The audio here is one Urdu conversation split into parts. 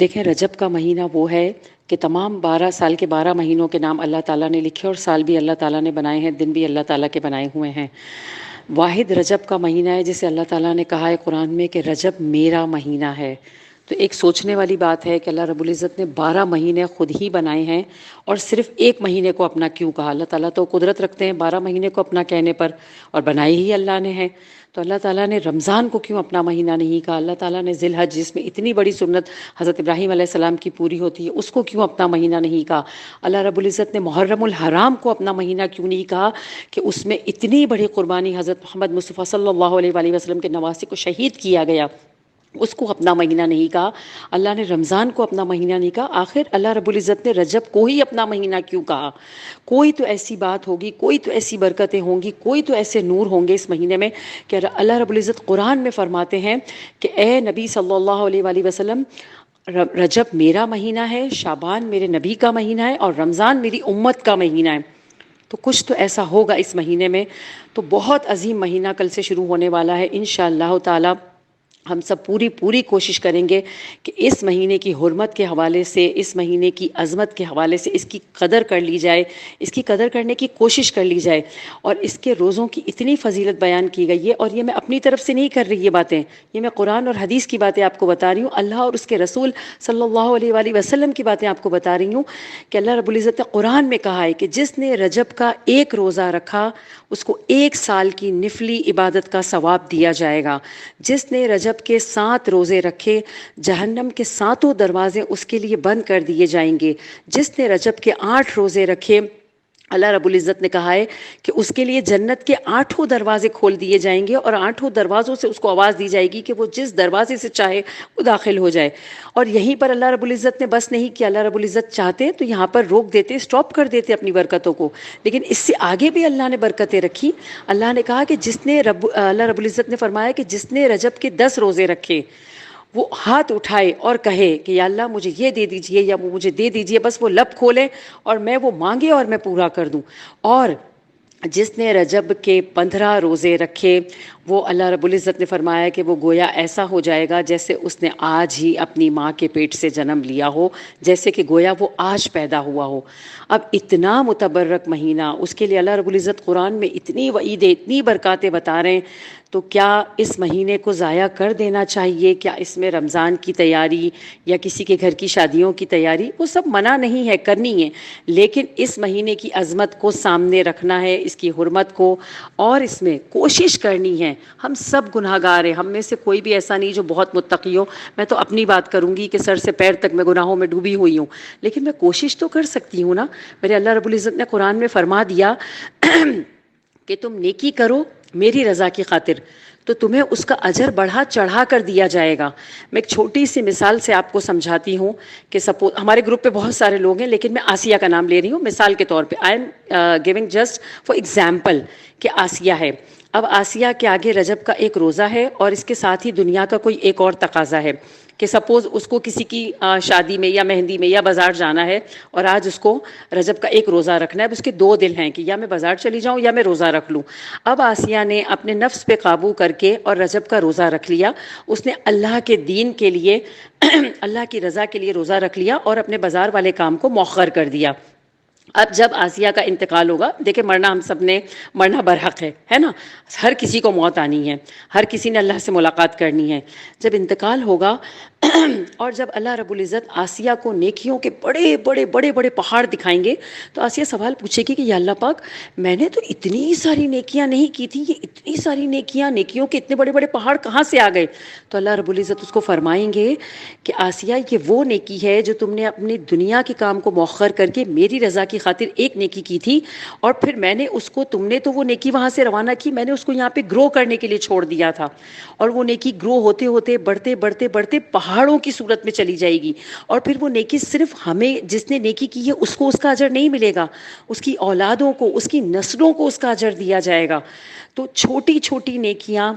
دیکھیں، رجب کا مہینہ وہ ہے کہ تمام 12 سال کے 12 مہینوں کے نام اللہ تعالیٰ نے لکھے اور سال بھی اللہ تعالیٰ نے بنائے ہیں، دن بھی اللہ تعالیٰ کے بنائے ہوئے ہیں۔ واحد رجب کا مہینہ ہے جسے اللہ تعالیٰ نے کہا ہے قرآن میں کہ رجب میرا مہینہ ہے۔ تو ایک سوچنے والی بات ہے کہ اللہ رب العزت نے 12 مہینے خود ہی بنائے ہیں اور صرف ایک مہینے کو اپنا کیوں کہا؟ اللہ تعالیٰ تو قدرت رکھتے ہیں 12 مہینے کو اپنا کہنے پر، اور بنائے ہی اللہ نے ہیں۔ تو اللہ تعالیٰ نے رمضان کو کیوں اپنا مہینہ نہیں کہا؟ اللہ تعالیٰ نے ذی الحج، جس میں اتنی بڑی سنت حضرت ابراہیم علیہ السلام کی پوری ہوتی ہے، اس کو کیوں اپنا مہینہ نہیں کہا؟ اللہ رب العزت نے محرم الحرام کو اپنا مہینہ کیوں نہیں کہا کہ اس میں اتنی بڑی قربانی حضرت محمد مصطفیٰ صلی اللہ علیہ وآلہ وسلم کے نواسے کو شہید کیا گیا، اس کو اپنا مہینہ نہیں کہا؟ اللہ نے رمضان کو اپنا مہینہ نہیں کہا، آخر اللہ رب العزت نے رجب کو ہی اپنا مہینہ کیوں کہا؟ کوئی تو ایسی بات ہوگی، کوئی تو ایسی برکتیں ہوں گی، کوئی تو ایسے نور ہوں گے اس مہینے میں کہ اللہ رب العزت قرآن میں فرماتے ہیں کہ اے نبی صلی اللہ علیہ وآلہ وسلم، رجب میرا مہینہ ہے، شعبان میرے نبی کا مہینہ ہے، اور رمضان میری امت کا مہینہ ہے۔ تو کچھ تو ایسا ہوگا اس مہینے میں۔ تو بہت عظیم مہینہ کل سے شروع ہونے والا ہے انشاءاللہ تعالی۔ ہم سب پوری کوشش کریں گے کہ اس مہینے کی حرمت کے حوالے سے، اس مہینے کی عظمت کے حوالے سے اس کی قدر کر لی جائے، اس کی قدر کرنے کی کوشش کر لی جائے، اور اس کے روزوں کی اتنی فضیلت بیان کی گئی ہے۔ اور یہ میں اپنی طرف سے نہیں کر رہی یہ باتیں، یہ میں قرآن اور حدیث کی باتیں آپ کو بتا رہی ہوں، اللہ اور اس کے رسول صلی اللہ علیہ وآلہ وسلم کی باتیں آپ کو بتا رہی ہوں کہ اللہ رب العزت نے قرآن میں کہا ہے کہ جس نے رجب کا ایک روزہ رکھا اس کو 1 سال کی نفلی عبادت کا ثواب دیا جائے گا۔ جس نے رجب کے 7 روزے رکھے، جہنم کے 7 دروازے اس کے لیے بند کر دیے جائیں گے۔ جس نے رجب کے 8 روزے رکھے، اللہ رب العزت نے کہا ہے کہ اس کے لیے جنت کے 8 دروازے کھول دیے جائیں گے، اور 8 دروازوں سے اس کو آواز دی جائے گی کہ وہ جس دروازے سے چاہے وہ داخل ہو جائے۔ اور یہیں پر اللہ رب العزت نے بس نہیں کیا، اللہ رب العزت چاہتے تو یہاں پر روک دیتے، سٹاپ کر دیتے اپنی برکتوں کو، لیکن اس سے آگے بھی اللہ نے برکتیں رکھی۔ اللہ نے کہا کہ اللہ رب العزت نے فرمایا کہ جس نے رجب کے 10 روزے رکھے وہ ہاتھ اٹھائے اور کہے کہ یا اللہ مجھے یہ دے دیجئے یا وہ مجھے دے دیجئے، بس وہ لب کھولے اور میں وہ مانگے اور میں پورا کر دوں۔ اور جس نے رجب کے 15 روزے رکھے، وہ اللہ رب العزت نے فرمایا کہ وہ گویا ایسا ہو جائے گا جیسے اس نے آج ہی اپنی ماں کے پیٹ سے جنم لیا ہو، جیسے کہ گویا وہ آج پیدا ہوا ہو۔ اب اتنا متبرک مہینہ، اس کے لیے اللہ رب العزت قرآن میں اتنی وعیدیں، اتنی برکاتیں بتا رہے ہیں، تو کیا اس مہینے کو ضائع کر دینا چاہیے؟ کیا اس میں رمضان کی تیاری یا کسی کے گھر کی شادیوں کی تیاری، وہ سب منع نہیں ہے، کرنی ہے، لیکن اس مہینے کی عظمت کو سامنے رکھنا ہے، اس کی حرمت کو، اور اس میں کوشش کرنی ہے۔ ہم سب گناہ گار ہیں، ہم میں سے کوئی بھی ایسا نہیں جو بہت متقی ہو۔ میں تو اپنی بات کروں گی کہ سر سے پیر تک میں گناہوں میں ڈوبی ہوئی ہوں، لیکن میں کوشش تو کر سکتی ہوں نا۔ میرے اللہ رب العزت نے قرآن میں فرما دیا کہ تم نیکی کرو میری رضا کی خاطر تو تمہیں اس کا اجر بڑھا چڑھا کر دیا جائے گا۔ میں ایک چھوٹی سی مثال سے آپ کو سمجھاتی ہوں کہ سپوز ہمارے گروپ پہ بہت سارے لوگ ہیں، لیکن میں آسیہ کا نام لے رہی ہوں مثال کے طور پہ، I am giving just for example کہ آسیہ ہے۔ اب آسیہ کے آگے رجب کا ایک روزہ ہے، اور اس کے ساتھ ہی دنیا کا کوئی ایک اور تقاضا ہے کہ سپوز اس کو کسی کی شادی میں یا مہندی میں یا بازار جانا ہے، اور آج اس کو رجب کا ایک روزہ رکھنا ہے۔ اب اس کے 2 دل ہیں کہ یا میں بازار چلی جاؤں یا میں روزہ رکھ لوں۔ اب آسیہ نے اپنے نفس پہ قابو کر کے اور رجب کا روزہ رکھ لیا، اس نے اللہ کے دین کے لیے اللہ کی رضا کے لیے روزہ رکھ لیا اور اپنے بازار والے کام کو مؤخر کر دیا۔ اب جب آسیہ کا انتقال ہوگا، دیکھیں مرنا ہم سب نے مرنا برحق ہے نا، ہر کسی کو موت آنی ہے، ہر کسی نے اللہ سے ملاقات کرنی ہے۔ جب انتقال ہوگا اور جب اللہ رب العزت آسیہ کو نیکیوں کے بڑے بڑے بڑے بڑے پہاڑ دکھائیں گے، تو آسیہ سوال پوچھے گی کہ یا اللہ پاک، میں نے تو اتنی ساری نیکیاں نہیں کی تھی، یہ اتنی ساری نیکیوں کے اتنے بڑے بڑے پہاڑ کہاں سے آ گئے؟ تو اللہ رب العزت اس کو فرمائیں گے کہ آسیہ یہ وہ نیکی ہے جو تم نے اپنی دنیا کے کام کو مؤخر کر کے میری رضا کی خاطر ایک نیکی کی تھی، اور پھر میں نے اس کو، تم نے تو وہ نیکی وہاں سے روانہ کی، میں نے اس کو یہاں پہ گرو کرنے کے لیے چھوڑ دیا تھا، اور وہ نیکی گرو ہوتے ہوتے بڑھتے بڑھتے بڑھتے پہاڑوں کی صورت میں چلی جائے گی، اور پھر وہ نیکی صرف ہمیں، جس نے نیکی کی ہے اس کو اس کا اجر نہیں ملے گا، اس کی اولادوں کو، اس کی نسلوں کو اس کا اجر دیا جائے گا۔ تو چھوٹی چھوٹی نیکیاں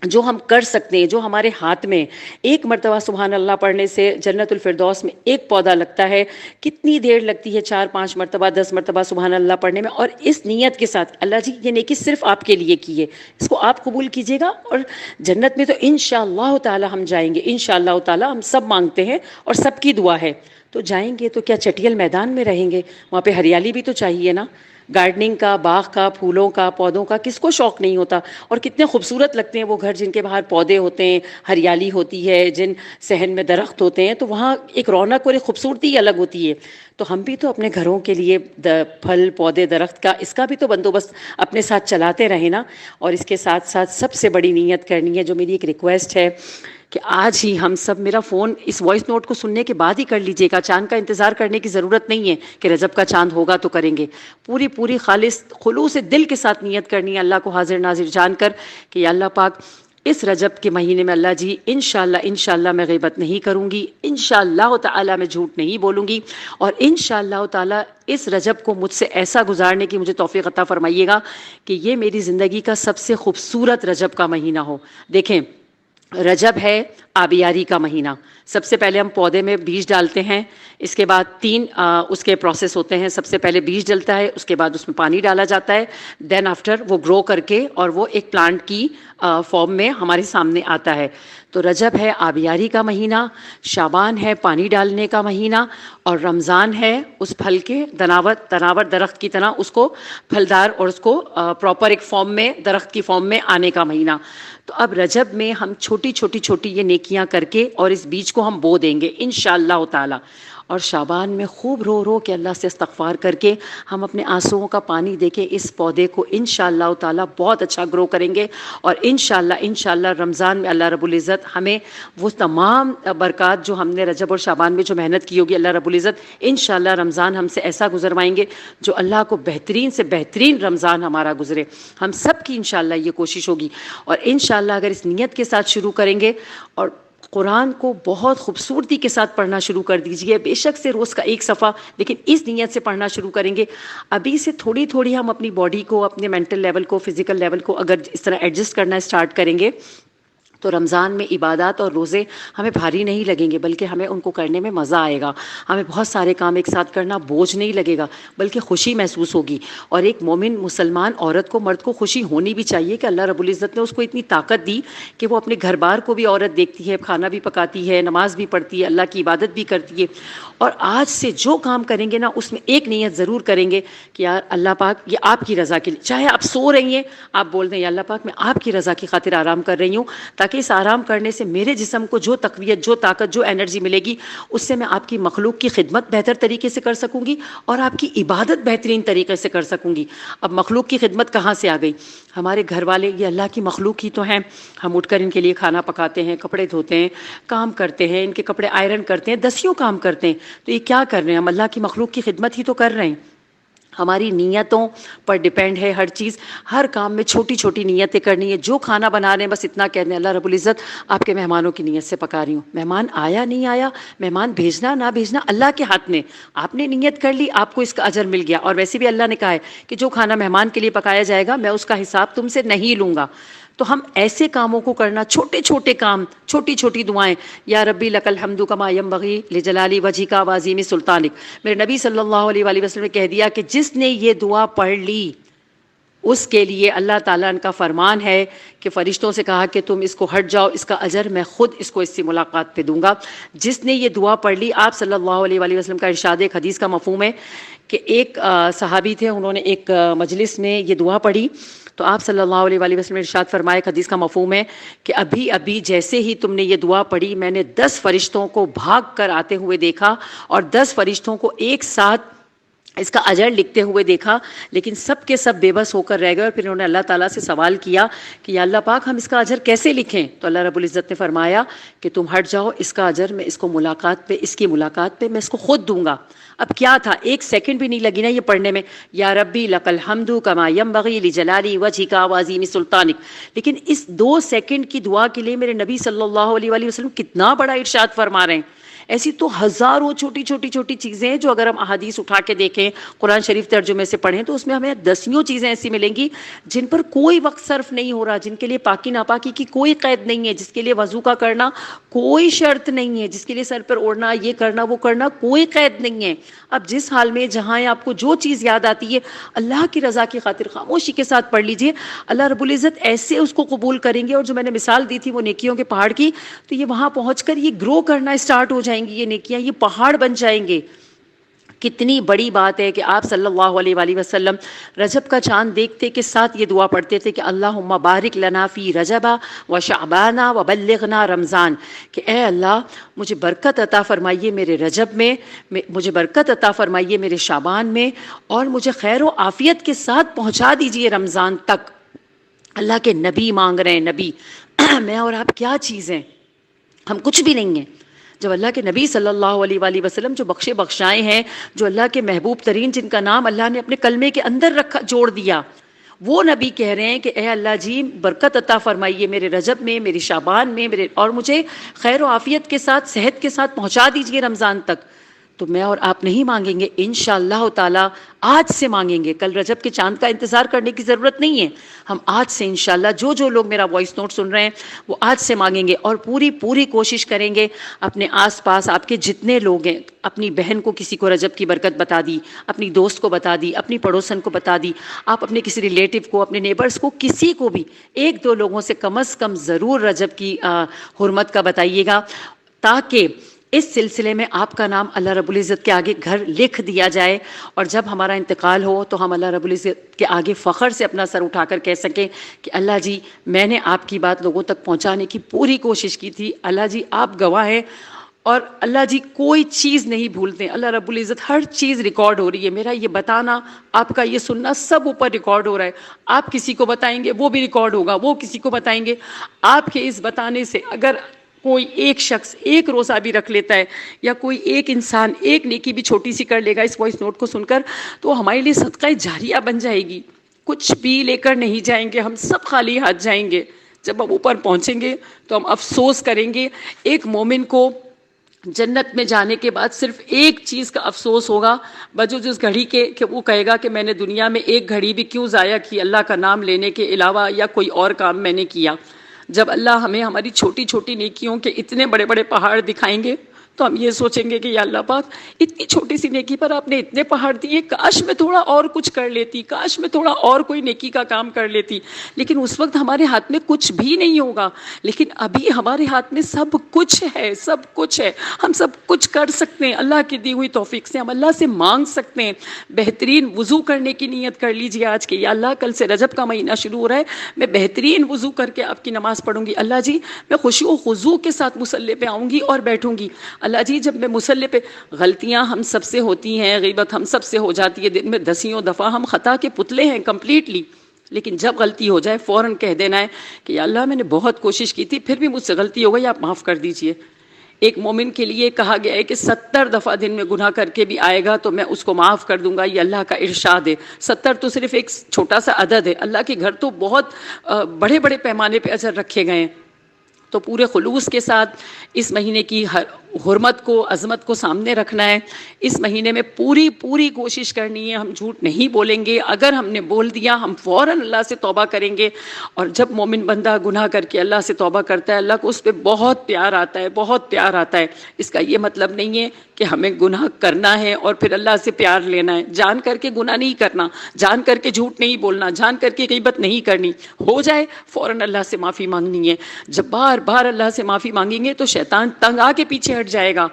جو ہم کر سکتے ہیں، جو ہمارے ہاتھ میں، ایک مرتبہ سبحان اللہ پڑھنے سے جنت الفردوس میں ایک پودا لگتا ہے، کتنی دیر لگتی ہے 4 5 مرتبہ 10 مرتبہ سبحان اللہ پڑھنے میں، اور اس نیت کے ساتھ اللہ جی یہ نیکی صرف آپ کے لیے کی ہے، اس کو آپ قبول کیجیے گا، اور جنت میں تو انشاءاللہ تعالی ہم جائیں گے، انشاءاللہ تعالی ہم سب مانگتے ہیں اور سب کی دعا ہے، تو جائیں گے تو کیا چٹیل میدان میں رہیں گے؟ وہاں پہ ہریالی بھی تو چاہیے نا، گارڈننگ کا، باغ کا، پھولوں کا، پودوں کا کس کو شوق نہیں ہوتا؟ اور کتنے خوبصورت لگتے ہیں وہ گھر جن کے باہر پودے ہوتے ہیں، ہریالی ہوتی ہے، جن صحن میں درخت ہوتے ہیں، تو وہاں ایک رونق اور ایک خوبصورتی الگ ہوتی ہے۔ تو ہم بھی تو اپنے گھروں کے لیے پھل پودے درخت کا اس کا بھی تو بندوبست اپنے ساتھ چلاتے رہیں نا، اور اس کے ساتھ ساتھ سب سے بڑی نیت کرنی ہے، جو میری ایک ریکویسٹ ہے کہ آج ہی ہم سب، میرا فون اس وائس نوٹ کو سننے کے بعد ہی کر لیجئے گا، چاند کا انتظار کرنے کی ضرورت نہیں ہے کہ رجب کا چاند ہوگا تو کریں گے، پوری خالص خلوص دل کے ساتھ نیت کرنی ہے، اللہ کو حاضر ناظر جان کر کہ یا اللہ پاک اس رجب کے مہینے میں اللہ جی انشاءاللہ میں غیبت نہیں کروں گی، انشاءاللہ تعالی میں جھوٹ نہیں بولوں گی، اور انشاءاللہ تعالی اس رجب کو مجھ سے ایسا گزارنے کی مجھے توفیق عطا فرمائیے گا کہ یہ میری زندگی کا سب سے خوبصورت رجب کا مہینہ ہو۔ دیکھیں، رجب ہے آبیاری کا مہینہ، سب سے پہلے ہم پودے میں بیج ڈالتے ہیں، اس کے بعد تین اس کے پروسیس ہوتے ہیں، سب سے پہلے بیج ڈلتا ہے، اس کے بعد اس میں پانی ڈالا جاتا ہے، دین آفٹر وہ گرو کر کے اور وہ ایک پلانٹ کی فارم میں ہمارے سامنے آتا ہے۔ تو رجب ہے آبیاری کا مہینہ، شعبان ہے پانی ڈالنے کا مہینہ، اور رمضان ہے اس پھل کے تناور درخت کی طرح اس کو پھلدار اور اس کو پراپر ایک فارم میں درخت کی فارم میں آنے کا مہینہ۔ تو اب رجب میں ہم چھوٹی یہ نیکیاں کر کے اور اس بیج کو ہم بو دیں گے انشاءاللہ تعالی، اور شعبان میں خوب رو کے اللہ سے استغفار کر کے ہم اپنے آنسوؤں کا پانی دے کے اس پودے کو انشاءاللہ تعالی بہت اچھا گرو کریں گے، اور انشاءاللہ رمضان میں اللہ رب العزت ہمیں وہ تمام برکات جو ہم نے رجب اور شعبان میں جو محنت کی ہوگی، اللہ رب العزت انشاءاللہ رمضان ہم سے ایسا گزروائیں گے جو اللہ کو بہترین سے بہترین رمضان ہمارا گزرے، ہم سب کی انشاءاللہ یہ کوشش ہوگی۔ اور انشاءاللہ اگر اس نیت کے ساتھ شروع کریں گے، اور قرآن کو بہت خوبصورتی کے ساتھ پڑھنا شروع کر دیجئے، بے شک سے روز کا ایک صفحہ، لیکن اس نیت سے پڑھنا شروع کریں گے، ابھی سے تھوڑی ہم اپنی باڈی کو، اپنے مینٹل لیول کو، فزیکل لیول کو اگر اس طرح ایڈجسٹ کرنا اسٹارٹ کریں گے، تو رمضان میں عبادات اور روزے ہمیں بھاری نہیں لگیں گے، بلکہ ہمیں ان کو کرنے میں مزہ آئے گا، ہمیں بہت سارے کام ایک ساتھ کرنا بوجھ نہیں لگے گا، بلکہ خوشی محسوس ہوگی۔ اور ایک مومن مسلمان عورت کو، مرد کو خوشی ہونی بھی چاہیے کہ اللہ رب العزت نے اس کو اتنی طاقت دی کہ وہ اپنے گھر بار کو بھی عورت دیکھتی ہے، کھانا بھی پکاتی ہے، نماز بھی پڑھتی ہے، اللہ کی عبادت بھی کرتی ہے، اور آج سے جو کام کریں گے نا اس میں ایک نیت ضرور کریں گے کہ یار اللہ پاک یہ آپ کی رضا کے لیے، چاہے آپ سو رہی ہیں آپ بول دیں یا اللہ پاک میں آپ کی رضا کی خاطر آرام کر رہی ہوں، تاکہ اس آرام کرنے سے میرے جسم کو جو تقویت، جو طاقت، جو انرجی ملے گی، اس سے میں آپ کی مخلوق کی خدمت بہتر طریقے سے کر سکوں گی اور آپ کی عبادت بہترین طریقے سے کر سکوں گی۔ اب مخلوق کی خدمت کہاں سے آ گئی؟ ہمارے گھر والے یہ اللہ کی مخلوق ہی تو ہیں، ہم اٹھ کر ان کے لیے کھانا پکاتے ہیں، کپڑے دھوتے ہیں، کام کرتے ہیں، ان کے کپڑے آئرن کرتے ہیں، دسیوں کام کرتے ہیں، تو یہ کیا کر رہے ہیں؟ ہم اللہ کی مخلوق کی خدمت ہی تو کر رہے ہیں۔ ہماری نیتوں پر ڈیپینڈ ہے ہر چیز، ہر کام میں چھوٹی نیتیں کرنی ہے، جو کھانا بنا رہے ہیں بس اتنا کہہ دیں اللہ رب العزت آپ کے مہمانوں کی نیت سے پکا رہی ہوں، مہمان آیا نہیں آیا، مہمان بھیجنا نہ بھیجنا اللہ کے ہاتھ میں، آپ نے نیت کر لی، آپ کو اس کا اجر مل گیا، اور ویسے بھی اللہ نے کہا ہے کہ جو کھانا مہمان کے لیے پکایا جائے گا میں اس کا حساب تم سے نہیں لوں گا۔ تو ہم ایسے کاموں کو کرنا، چھوٹے کام، چھوٹی دعائیں، یا ربی لک الحمد کما ینبغی لجلال وجہک وعظیم سلطانک، میرے نبی صلی اللہ علیہ وآلہ وسلم نے کہہ دیا کہ جس نے یہ دعا پڑھ لی اس کے لیے اللہ تعالیٰ کا فرمان ہے کہ فرشتوں سے کہا کہ تم اس کو ہٹ جاؤ، اس کا اجر میں خود اس کو اس سے ملاقات پہ دوں گا۔ جس نے یہ دعا پڑھ لی، آپ صلی اللہ علیہ وآلہ وسلم کا ارشاد، ایک حدیث کا مفہوم ہے کہ ایک صحابی تھے، انہوں نے ایک مجلس میں یہ دعا پڑھی، تو آپ صلی اللہ علیہ وآلہ وسلم نے ارشاد فرمایا، ایک حدیث کا مفہوم ہے کہ ابھی جیسے ہی تم نے یہ دعا پڑھی میں نے 10 فرشتوں کو بھاگ کر آتے ہوئے دیکھا، اور 10 فرشتوں کو ایک ساتھ اس کا اجر لکھتے ہوئے دیکھا، لیکن سب کے سب بے بس ہو کر رہ گئے، اور پھر انہوں نے اللہ تعالیٰ سے سوال کیا کہ یا اللہ پاک ہم اس کا اجر کیسے لکھیں؟ تو اللہ رب العزت نے فرمایا کہ تم ہٹ جاؤ، اس کا اجر میں اس کی ملاقات پہ میں اس کو خود دوں گا۔ اب کیا تھا، 1 سیکنڈ بھی نہیں لگی نا یہ پڑھنے میں، یا ربی لک الحمد کما ینبغی لجلال وجہک وعظیم سلطانک، لیکن اس 2 سیکنڈ کی دعا کے لیے میرے نبی صلی اللہ علیہ وآلہ وسلم کتنا بڑا ارشاد فرما رہے ہیں۔ ایسی تو ہزاروں چھوٹی چھوٹی چھوٹی چیزیں ہیں جو اگر ہم احادیث اٹھا کے دیکھیں، قرآن شریف ترجمے سے پڑھیں تو اس میں ہمیں دسیوں چیزیں ایسی ملیں گی جن پر کوئی وقت صرف نہیں ہو رہا، جن کے لیے پاکی ناپاکی کی کوئی قید نہیں ہے، جس کے لیے وضو کا کرنا کوئی شرط نہیں ہے، جس کے لیے سر پر اوڑھنا، یہ کرنا وہ کرنا کوئی قید نہیں ہے. اب جس حال میں جہاں آپ کو جو چیز یاد آتی ہے اللہ کی رضا کی خاطر خاموشی کے ساتھ پڑھ لیجئے. اللہ رب العزت ایسے اس کو قبول کریں گے. اور جو میں نے مثال دی تھی وہ نیکیوں کے پہاڑ کی، تو یہ وہاں پہنچ کر یہ گرو کرنا اسٹارٹ ہو جائیں گی، یہ نیکیاں یہ پہاڑ بن جائیں گے. کتنی بڑی بات ہے کہ آپ صلی اللہ علیہ وآلہ وسلم رجب کا چاند دیکھتے کے ساتھ یہ دعا پڑھتے تھے کہ اللہم بارک لنا فی رجب و شعبان و بلغنا رمضان، کہ اے اللہ مجھے برکت عطا فرمائیے میرے رجب میں، مجھے برکت عطا فرمائیے میرے شعبان میں، اور مجھے خیر و عافیت کے ساتھ پہنچا دیجئے رمضان تک. اللہ کے نبی مانگ رہے ہیں، نبی. میں اور آپ کیا چیز ہیں؟ ہم کچھ بھی نہیں ہیں. جب اللہ کے نبی صلی اللہ علیہ وآلہ وسلم جو بخشے بخشائے ہیں، جو اللہ کے محبوب ترین، جن کا نام اللہ نے اپنے کلمے کے اندر رکھا جوڑ دیا، وہ نبی کہہ رہے ہیں کہ اے اللہ جی برکت عطا فرمائیے میرے رجب میں، میری شعبان میں، اور مجھے خیر و عافیت کے ساتھ صحت کے ساتھ پہنچا دیجئے رمضان تک. تو میں اور آپ نہیں مانگیں گے انشاءاللہ تعالی، آج سے مانگیں گے. کل رجب کے چاند کا انتظار کرنے کی ضرورت نہیں ہے. ہم آج سے انشاءاللہ جو لوگ میرا وائس نوٹ سن رہے ہیں وہ آج سے مانگیں گے، اور پوری کوشش کریں گے اپنے آس پاس آپ کے جتنے لوگ ہیں، اپنی بہن کو کسی کو رجب کی برکت بتا دی، اپنی دوست کو بتا دی، اپنی پڑوسن کو بتا دی، آپ اپنے کسی ریلیٹو کو، اپنے نیبرز کو، کسی کو بھی ایک دو لوگوں سے کم از کم ضرور رجب کی حرمت کا بتائیے گا، تاکہ اس سلسلے میں آپ کا نام اللہ رب العزت کے آگے گھر لکھ دیا جائے، اور جب ہمارا انتقال ہو تو ہم اللہ رب العزت کے آگے فخر سے اپنا سر اٹھا کر کہہ سکیں کہ اللہ جی میں نے آپ کی بات لوگوں تک پہنچانے کی پوری کوشش کی تھی، اللہ جی آپ گواہ ہیں. اور اللہ جی کوئی چیز نہیں بھولتے، اللہ رب العزت ہر چیز ریکارڈ ہو رہی ہے. میرا یہ بتانا، آپ کا یہ سننا، سب اوپر ریکارڈ ہو رہا ہے. آپ کسی کو بتائیں گے وہ بھی ریکارڈ ہوگا، وہ کسی کو بتائیں گے. آپ کے اس بتانے سے اگر کوئی ایک شخص ایک روزہ بھی رکھ لیتا ہے، یا کوئی ایک انسان ایک نیکی بھی چھوٹی سی کر لے گا اس وائس نوٹ کو سن کر، تو ہمارے لیے صدقہ جاریہ بن جائے گی. کچھ بھی لے کر نہیں جائیں گے، ہم سب خالی ہاتھ جائیں گے. جب ہم اوپر پہنچیں گے تو ہم افسوس کریں گے. ایک مومن کو جنت میں جانے کے بعد صرف ایک چیز کا افسوس ہوگا بجز اس گھڑی کے، کہ وہ کہے گا کہ میں نے دنیا میں ایک گھڑی بھی کیوں ضائع کی اللہ کا نام لینے کے علاوہ، یا کوئی اور کام میں نے کیا. جب اللہ ہمیں ہماری چھوٹی چھوٹی نیکیوں کے اتنے بڑے بڑے پہاڑ دکھائیں گے تو ہم یہ سوچیں گے کہ یا اللہ پاک اتنی چھوٹی سی نیکی پر آپ نے اتنے پہاڑ دیے، کاش میں تھوڑا اور کچھ کر لیتی، کاش میں تھوڑا اور کوئی نیکی کا کام کر لیتی. لیکن اس وقت ہمارے ہاتھ میں کچھ بھی نہیں ہوگا، لیکن ابھی ہمارے ہاتھ میں سب کچھ ہے، سب کچھ ہے. ہم سب کچھ کر سکتے ہیں. اللہ کی دی ہوئی توفیق سے ہم اللہ سے مانگ سکتے ہیں. بہترین وضو کرنے کی نیت کر لیجیے آج کے، یا اللہ کل سے رجب کا مہینہ شروع ہو رہا ہے، میں بہترین وضو کر کے آپ کی نماز پڑھوں گی. اللہ جی میں خشوع و خضوع کے ساتھ مصلی پہ آؤں گی اور بیٹھوں گی. اللہ جی جب میں مصلی پہ، غلطیاں ہم سب سے ہوتی ہیں، غیبت ہم سب سے ہو جاتی ہے، دن میں دسیوں دفعہ ہم خطا کے پتلے ہیں کمپلیٹلی. لیکن جب غلطی ہو جائے فوراً کہہ دینا ہے کہ یا اللہ میں نے بہت کوشش کی تھی پھر بھی مجھ سے غلطی ہو گئی، آپ معاف کر دیجئے. ایک مومن کے لیے کہا گیا ہے کہ 70 دفعہ دن میں گناہ کر کے بھی آئے گا تو میں اس کو معاف کر دوں گا. یہ اللہ کا ارشاد ہے. 70 تو صرف ایک چھوٹا سا عدد ہے. اللہ کے گھر تو بہت بڑے بڑے پیمانے پہ اجر رکھے گئے ہیں. تو پورے خلوص کے ساتھ اس مہینے کی حرمت کو، عظمت کو سامنے رکھنا ہے. اس مہینے میں پوری کوشش کرنی ہے. ہم جھوٹ نہیں بولیں گے. اگر ہم نے بول دیا ہم فوراً اللہ سے توبہ کریں گے. اور جب مومن بندہ گناہ کر کے اللہ سے توبہ کرتا ہے، اللہ کو اس پہ بہت پیار آتا ہے، بہت پیار آتا ہے. اس کا یہ مطلب نہیں ہے کہ ہمیں گناہ کرنا ہے اور پھر اللہ سے پیار لینا ہے. جان کر کے گناہ نہیں کرنا، جان کر کے جھوٹ نہیں بولنا، جان کر کے غیبت نہیں کرنی. ہو جائے فوراً اللہ سے معافی مانگنی ہے. جب بار بار اللہ سے معافی مانگیں گے تو شیطان تنگ آ کے پیچھے ہٹ جائے گا.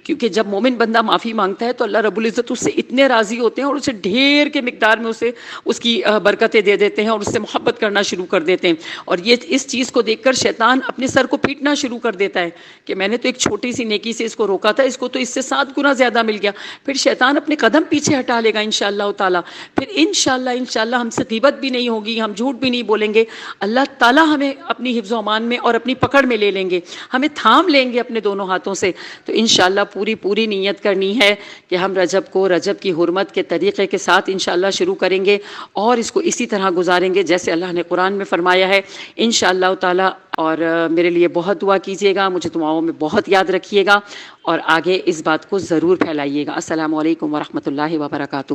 کیونکہ جب مومن بندہ معافی مانگتا ہے تو اللہ رب العزت اس سے اتنے راضی ہوتے ہیں اور اسے ڈھیر کے مقدار میں اسے اس کی برکتیں دے دیتے ہیں اور اس سے محبت کرنا شروع کر دیتے ہیں. اور یہ اس چیز کو دیکھ کر شیطان اپنے سر کو پیٹنا شروع کر دیتا ہے کہ میں نے تو ایک چھوٹی سی نیکی سے اس کو روکا تھا، اس کو تو اس سے 7 گنا زیادہ مل گیا. پھر شیطان اپنے قدم پیچھے ہٹا لے گا انشاءاللہ تعالیٰ. پھر انشاءاللہ ہم سے غیبت بھی نہیں ہوگی، ہم جھوٹ بھی نہیں بولیں گے. اللہ تعالیٰ ہمیں اپنی حفظ و امان میں اور اپنی پکڑ میں لے لیں گے، ہمیں تھام لیں گے اپنے دونوں ہاتھوں سے. تو انشاءاللہ پوری نیت کرنی ہے کہ ہم رجب کو رجب کی حرمت کے طریقے کے ساتھ انشاءاللہ شروع کریں گے اور اس کو اسی طرح گزاریں گے جیسے اللہ نے قرآن میں فرمایا ہے انشاءاللہ تعالی. اور میرے لیے بہت دعا کیجیے گا، مجھے دعاؤں میں بہت یاد رکھیے گا اور آگے اس بات کو ضرور پھیلائیے گا. السلام علیکم ورحمۃ اللہ وبرکاتہ.